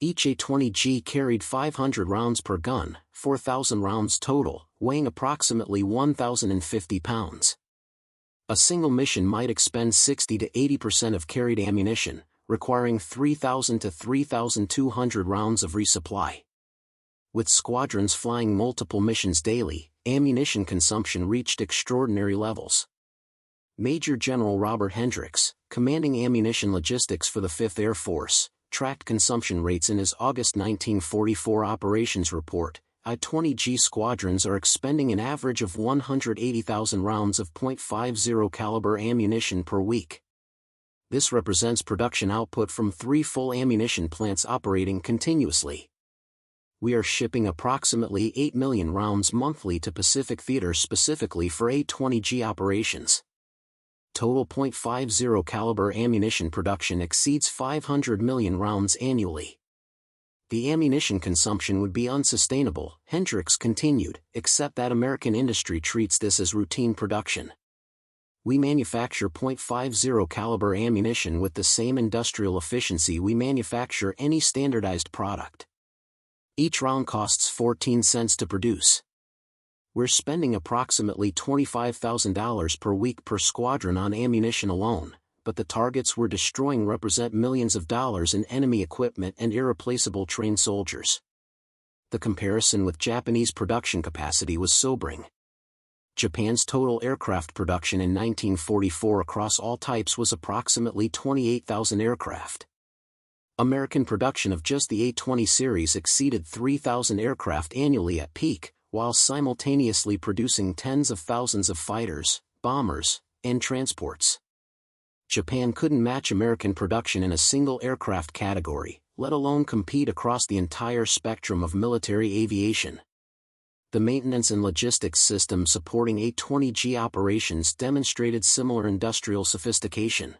Each A-20G carried 500 rounds per gun, 4,000 rounds total, weighing approximately 1,050 pounds. A single mission might expend 60 to 80% of carried ammunition, requiring 3,000 to 3,200 rounds of resupply. With squadrons flying multiple missions daily, ammunition consumption reached extraordinary levels. Major General Robert Hendricks, commanding ammunition logistics for the 5th Air Force, tracked consumption rates in his August 1944 operations report. A-20G squadrons are expending an average of 180,000 rounds of .50 caliber ammunition per week. This represents production output from 3 full ammunition plants operating continuously. We are shipping approximately 8 million rounds monthly to Pacific theaters specifically for A-20G operations. Total .50 caliber ammunition production exceeds 500 million rounds annually. The ammunition consumption would be unsustainable, Hendricks continued, except that American industry treats this as routine production. We manufacture .50 caliber ammunition with the same industrial efficiency we manufacture any standardized product. Each round costs 14 cents to produce. "We're spending approximately $25,000 per week per squadron on ammunition alone, but the targets we're destroying represent millions of dollars in enemy equipment and irreplaceable trained soldiers." The comparison with Japanese production capacity was sobering. Japan's total aircraft production in 1944 across all types was approximately 28,000 aircraft. American production of just the A-20 series exceeded 3,000 aircraft annually at peak, while simultaneously producing tens of thousands of fighters, bombers, and transports. Japan couldn't match American production in a single aircraft category, let alone compete across the entire spectrum of military aviation. The maintenance and logistics system supporting A-20G operations demonstrated similar industrial sophistication.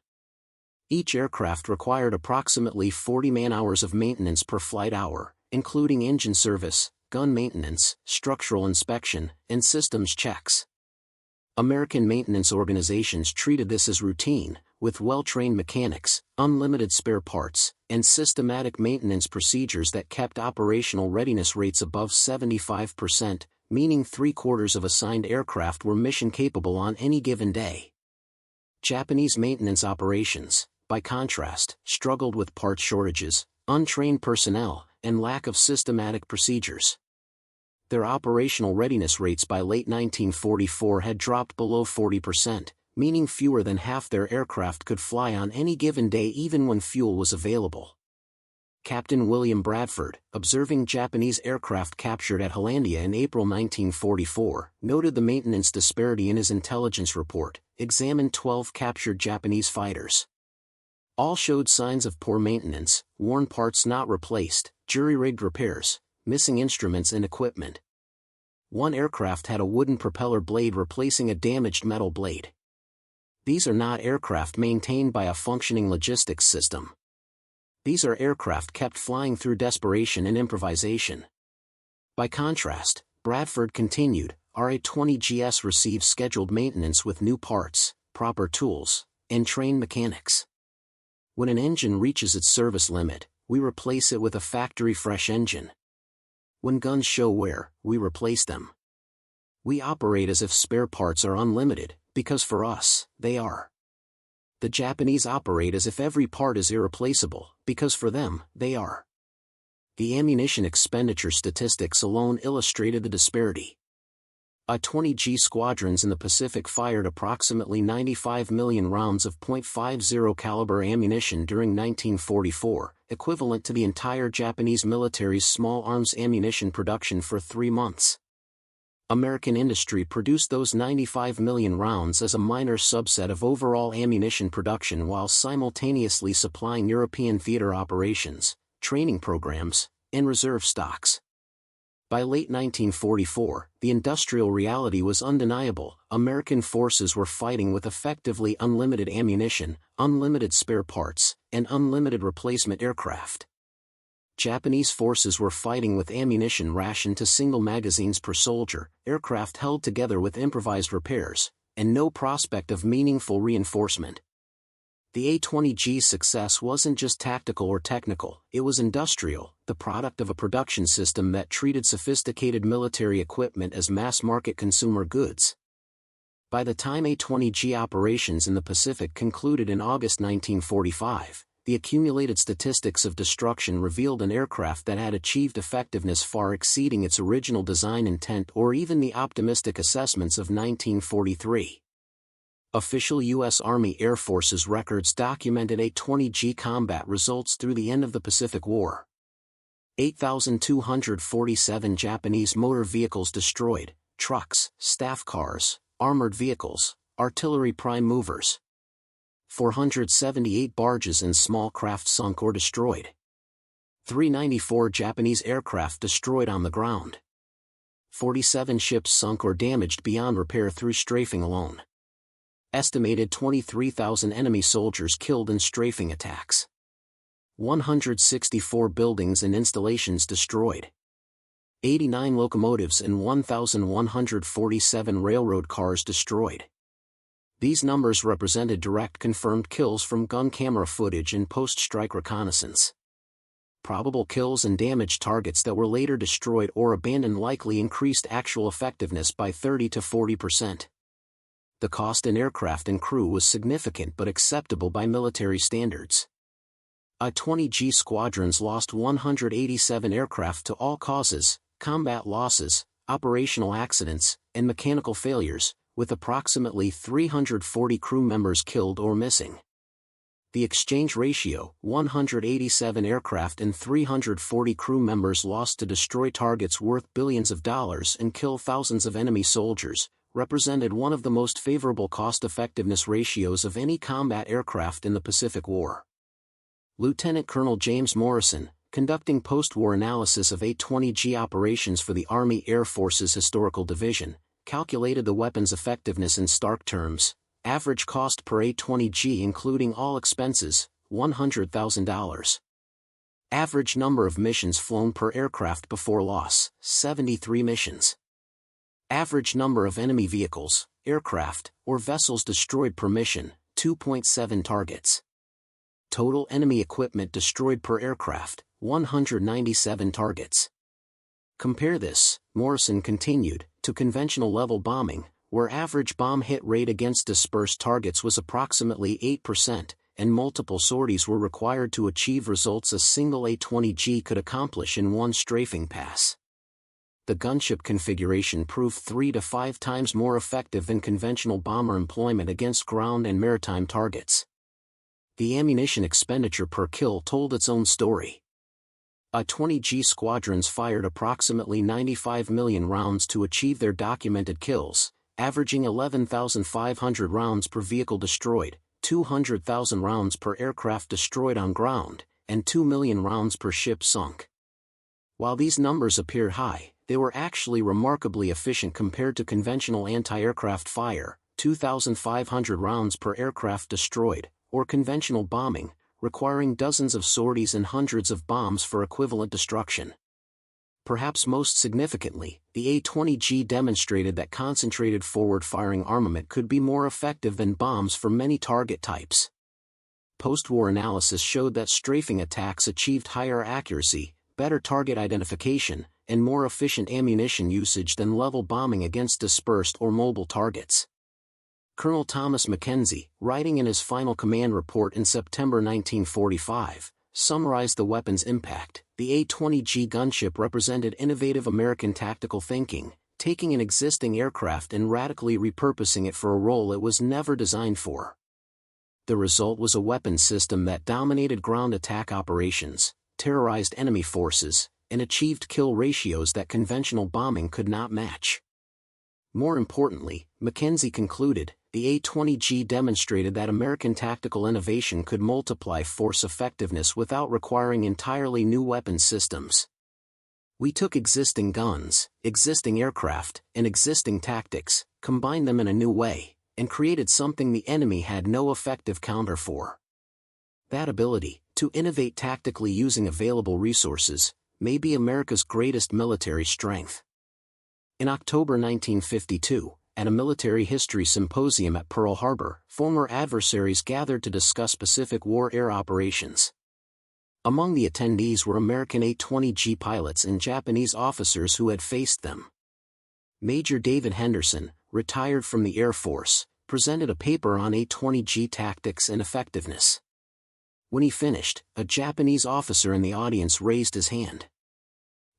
Each aircraft required approximately 40 man-hours of maintenance per flight hour, including engine service, gun maintenance, structural inspection, and systems checks. American maintenance organizations treated this as routine, with well-trained mechanics, unlimited spare parts, and systematic maintenance procedures that kept operational readiness rates above 75%, meaning 3/4 of assigned aircraft were mission-capable on any given day. Japanese maintenance operations, by contrast, struggled with part shortages, untrained personnel, and lack of systematic procedures. Their operational readiness rates by late 1944 had dropped below 40%, meaning fewer than half their aircraft could fly on any given day even when fuel was available. Captain William Bradford, observing Japanese aircraft captured at Hollandia in April 1944, noted the maintenance disparity in his intelligence report, examined 12 captured Japanese fighters. All showed signs of poor maintenance, worn parts not replaced, jury-rigged repairs, missing instruments and equipment. One aircraft had a wooden propeller blade replacing a damaged metal blade. These are not aircraft maintained by a functioning logistics system. These are aircraft kept flying through desperation and improvisation. By contrast, Bradford continued, our A-20Gs receive scheduled maintenance with new parts, proper tools, and trained mechanics. When an engine reaches its service limit, we replace it with a factory-fresh engine. When guns show wear, we replace them. We operate as if spare parts are unlimited, because for us, they are. The Japanese operate as if every part is irreplaceable, because for them, they are. The ammunition expenditure statistics alone illustrated the disparity. A-20G squadrons in the Pacific fired approximately 95 million rounds of .50 caliber ammunition during 1944, equivalent to the entire Japanese military's small arms ammunition production for 3 months. American industry produced those 95 million rounds as a minor subset of overall ammunition production while simultaneously supplying European theater operations, training programs, and reserve stocks. By late 1944, the industrial reality was undeniable. American forces were fighting with effectively unlimited ammunition, unlimited spare parts, and unlimited replacement aircraft. Japanese forces were fighting with ammunition rationed to single magazines per soldier, aircraft held together with improvised repairs, and no prospect of meaningful reinforcement. The A-20G's success wasn't just tactical or technical, it was industrial, the product of a production system that treated sophisticated military equipment as mass-market consumer goods. By the time A-20G operations in the Pacific concluded in August 1945, the accumulated statistics of destruction revealed an aircraft that had achieved effectiveness far exceeding its original design intent or even the optimistic assessments of 1943. Official U.S. Army Air Force's records documented A-20G combat results through the end of the Pacific War. 8,247 Japanese motor vehicles destroyed, trucks, staff cars, armored vehicles, artillery prime movers. 478 barges and small craft sunk or destroyed. 394 Japanese aircraft destroyed on the ground. 47 ships sunk or damaged beyond repair through strafing alone. Estimated 23,000 enemy soldiers killed in strafing attacks. 164 buildings and installations destroyed. 89 locomotives and 1,147 railroad cars destroyed. These numbers represented direct confirmed kills from gun camera footage and post-strike reconnaissance. probable kills and damaged targets that were later destroyed or abandoned likely increased actual effectiveness by 30 to 40%. The cost in aircraft and crew was significant but acceptable by military standards. A-20G squadrons lost 187 aircraft to all causes, combat losses, operational accidents, and mechanical failures, with approximately 340 crew members killed or missing. The exchange ratio, 187 aircraft and 340 crew members lost to destroy targets worth billions of dollars and kill thousands of enemy soldiers, represented one of the most favorable cost-effectiveness ratios of any combat aircraft in the Pacific War. Lieutenant Colonel James Morrison, conducting post-war analysis of A-20G operations for the Army Air Force's Historical Division, calculated the weapon's effectiveness in stark terms. Average cost per A-20G including all expenses, $100,000. Average number of missions flown per aircraft before loss, 73 missions. Average number of enemy vehicles, aircraft, or vessels destroyed per mission, 2.7 targets. Total enemy equipment destroyed per aircraft, 197 targets. Compare this, Morrison continued, to conventional level bombing, where average bomb hit rate against dispersed targets was approximately 8%, and multiple sorties were required to achieve results a single A-20G could accomplish in one strafing pass. The gunship configuration proved 3 to 5 times more effective than conventional bomber employment against ground and maritime targets. The ammunition expenditure per kill told its own story. A-20G squadrons fired approximately 95 million rounds to achieve their documented kills, averaging 11,500 rounds per vehicle destroyed, 200,000 rounds per aircraft destroyed on ground, and 2 million rounds per ship sunk. While these numbers appear high, they were actually remarkably efficient compared to conventional anti-aircraft fire, 2,500 rounds per aircraft destroyed, or conventional bombing, requiring dozens of sorties and hundreds of bombs for equivalent destruction. Perhaps most significantly, the A-20G demonstrated that concentrated forward-firing armament could be more effective than bombs for many target types. Post-war analysis showed that strafing attacks achieved higher accuracy, better target identification, and more efficient ammunition usage than level bombing against dispersed or mobile targets. Colonel Thomas Mackenzie, writing in his final command report in September 1945, summarized the weapon's impact. The A-20G gunship represented innovative American tactical thinking, taking an existing aircraft and radically repurposing it for a role it was never designed for. The result was a weapons system that dominated ground attack operations, terrorized enemy forces, and achieved kill ratios that conventional bombing could not match. More importantly, Mackenzie concluded, the A-20G demonstrated that American tactical innovation could multiply force effectiveness without requiring entirely new weapons systems. We took existing guns, existing aircraft, and existing tactics, combined them in a new way, and created something the enemy had no effective counter for. That ability, to innovate tactically using available resources, may be America's greatest military strength. In October 1952, at a military history symposium at Pearl Harbor, former adversaries gathered to discuss Pacific War air operations. Among the attendees were American A-20G pilots and Japanese officers who had faced them. Major David Henderson, retired from the Air Force, presented a paper on A-20G tactics and effectiveness. When he finished, a Japanese officer in the audience raised his hand.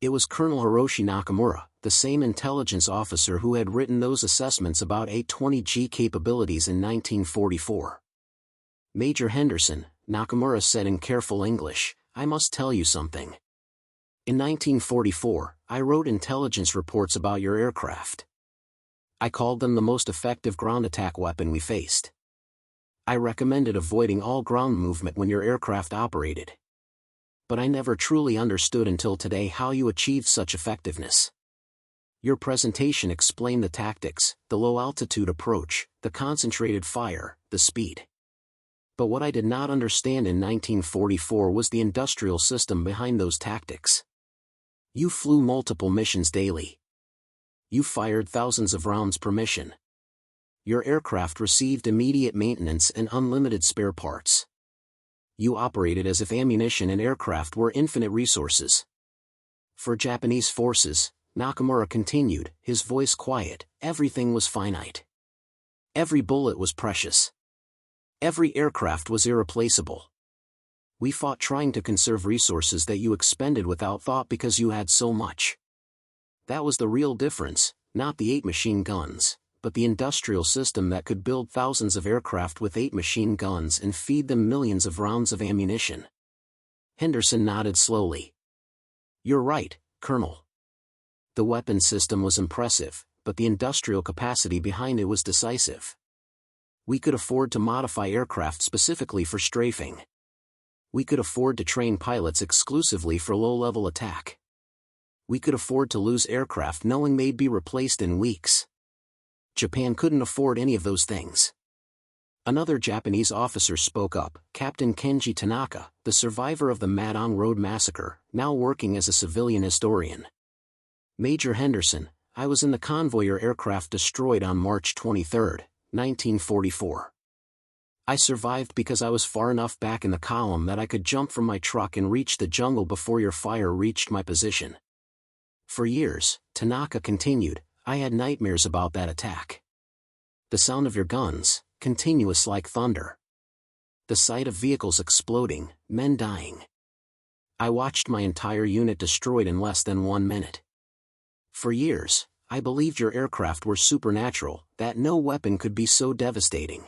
It was Colonel Hiroshi Nakamura, the same intelligence officer who had written those assessments about A-20G capabilities in 1944. Major Henderson, Nakamura said in careful English, I must tell you something. In 1944, I wrote intelligence reports about your aircraft. I called them the most effective ground attack weapon we faced. I recommended avoiding all ground movement when your aircraft operated. But I never truly understood until today how you achieved such effectiveness. Your presentation explained the tactics, the low-altitude approach, the concentrated fire, the speed. But what I did not understand in 1944 was the industrial system behind those tactics. You flew multiple missions daily. You fired thousands of rounds per mission. Your aircraft received immediate maintenance and unlimited spare parts. You operated as if ammunition and aircraft were infinite resources. For Japanese forces, Nakamura continued, his voice quiet, everything was finite. Every bullet was precious. Every aircraft was irreplaceable. We fought trying to conserve resources that you expended without thought because you had so much. That was the real difference, not the 8 machine guns, but the industrial system that could build thousands of aircraft with 8 machine guns and feed them millions of rounds of ammunition. Henderson nodded slowly. You're right, Colonel. The weapon system was impressive, but the industrial capacity behind it was decisive. We could afford to modify aircraft specifically for strafing. We could afford to train pilots exclusively for low-level attack. We could afford to lose aircraft knowing they'd be replaced in weeks. Japan couldn't afford any of those things. Another Japanese officer spoke up, Captain Kenji Tanaka, the survivor of the Madong Road massacre, now working as a civilian historian. Major Henderson, I was in the Convoy aircraft destroyed on March 23, 1944. I survived because I was far enough back in the column that I could jump from my truck and reach the jungle before your fire reached my position. For years, Tanaka continued, I had nightmares about that attack. The sound of your guns, continuous like thunder. The sight of vehicles exploding, men dying. I watched my entire unit destroyed in less than 1 minute. For years, I believed your aircraft were supernatural, that no weapon could be so devastating.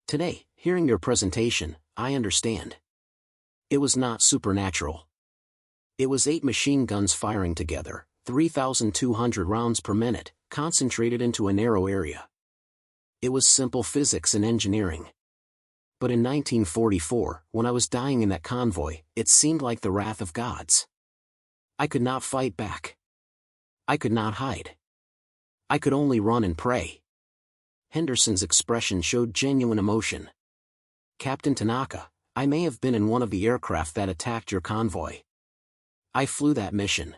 Today, hearing your presentation, I understand. It was not supernatural. It was 8 machine guns firing together, 3,200 rounds per minute, concentrated into a narrow area. It was simple physics and engineering. But in 1944, when I was dying in that convoy, it seemed like the wrath of gods. I could not fight back. I could not hide. I could only run and pray. Henderson's expression showed genuine emotion. Captain Tanaka, I may have been in one of the aircraft that attacked your convoy. I flew that mission.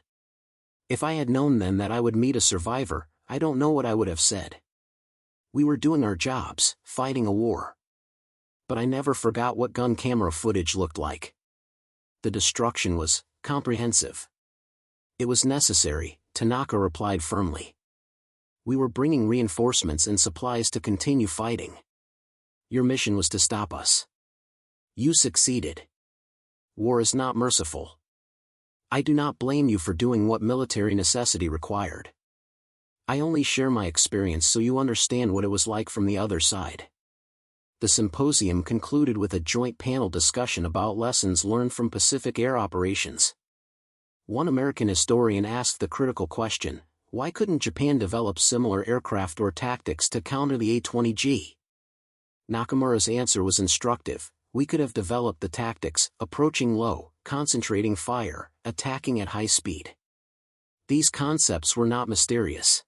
If I had known then that I would meet a survivor, I don't know what I would have said. We were doing our jobs, fighting a war. But I never forgot what gun camera footage looked like. The destruction was comprehensive. It was necessary, Tanaka replied firmly. We were bringing reinforcements and supplies to continue fighting. Your mission was to stop us. You succeeded. War is not merciful. I do not blame you for doing what military necessity required. I only share my experience so you understand what it was like from the other side. The symposium concluded with a joint panel discussion about lessons learned from Pacific Air operations. One American historian asked the critical question, why couldn't Japan develop similar aircraft or tactics to counter the A-20G? Nakamura's answer was instructive, we could have developed the tactics, approaching low, concentrating fire, attacking at high speed. These concepts were not mysterious.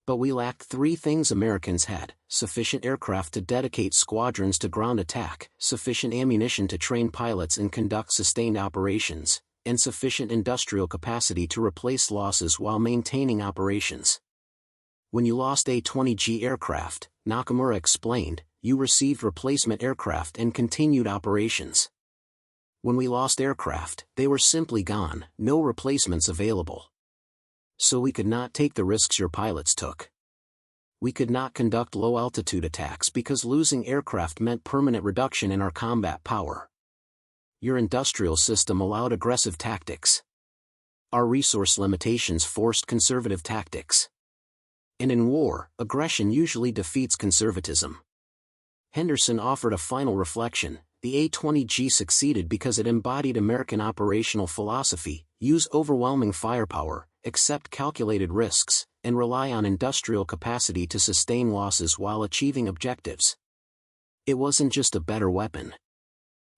But we lacked 3 things Americans had: sufficient aircraft to dedicate squadrons to ground attack, sufficient ammunition to train pilots and conduct sustained operations, and sufficient industrial capacity to replace losses while maintaining operations. When you lost A-20G aircraft, Nakamura explained, you received replacement aircraft and continued operations. When we lost aircraft, they were simply gone, no replacements available. So we could not take the risks your pilots took. We could not conduct low-altitude attacks because losing aircraft meant permanent reduction in our combat power. Your industrial system allowed aggressive tactics. Our resource limitations forced conservative tactics. And in war, aggression usually defeats conservatism. Henderson offered a final reflection, the A-20G succeeded because it embodied American operational philosophy, use overwhelming firepower, accept calculated risks, and rely on industrial capacity to sustain losses while achieving objectives. It wasn't just a better weapon.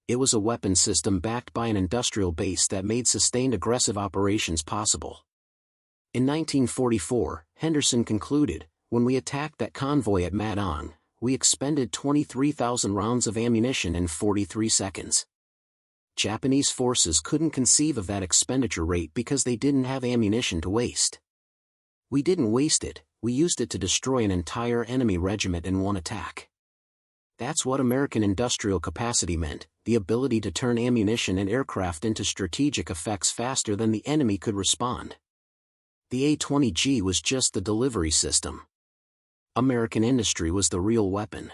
It was a weapon system backed by an industrial base that made sustained aggressive operations possible. In 1944, Henderson concluded, when we attacked that convoy at Madong, we expended 23,000 rounds of ammunition in 43 seconds. Japanese forces couldn't conceive of that expenditure rate because they didn't have ammunition to waste. We didn't waste it, we used it to destroy an entire enemy regiment in one attack. That's what American industrial capacity meant, the ability to turn ammunition and aircraft into strategic effects faster than the enemy could respond. The A-20G was just the delivery system. American industry was the real weapon.